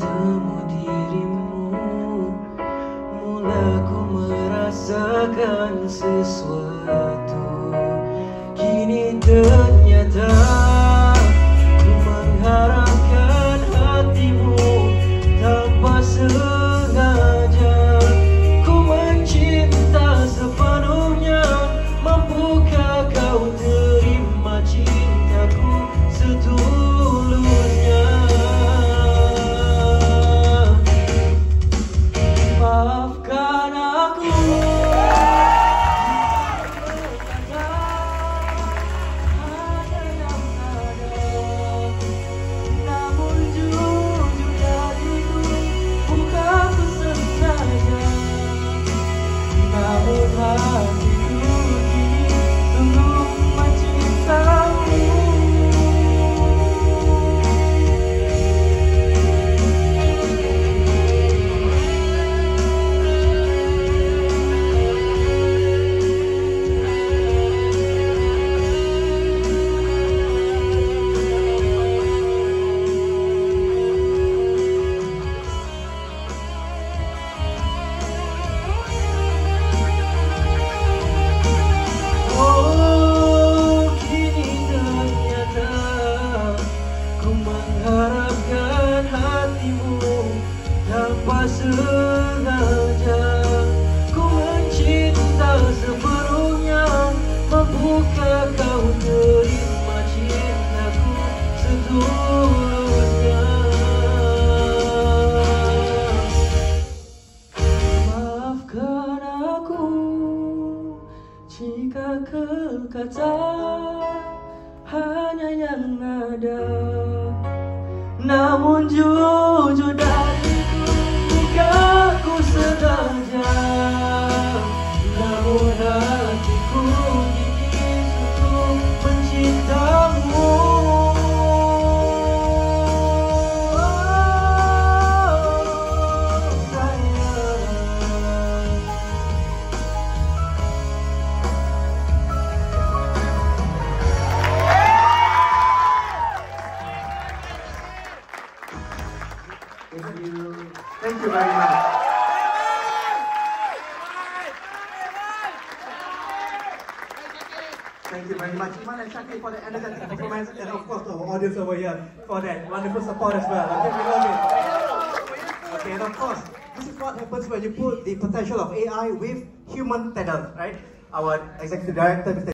bertemu dirimu, mula ku merasakan sesuatu. Kini ternyata ku mengharapkan hatimu tanpa sengaja. Ku mencinta sepenuhnya, mampukah kau terima cintaku setulusnya? Maafkan aku harapkan hatimu tanpa sengaja. Ku mencinta sepenuhnya, mampukah kau terima cintaku setulusnya? Maafkan aku jika kekata hanya yang ada, namun jujur dariku bukan ku sengaja. Namun hatiku ingin untuk mencintamu. Thank you very much. Thank you very much, Iman and Shakti, for the energetic performance, and of course to our audience over here for that wonderful support as well. Okay, we love it. Okay, and of course, this is what happens when you put the potential of AI with human talent, right? Our executive director, Mr.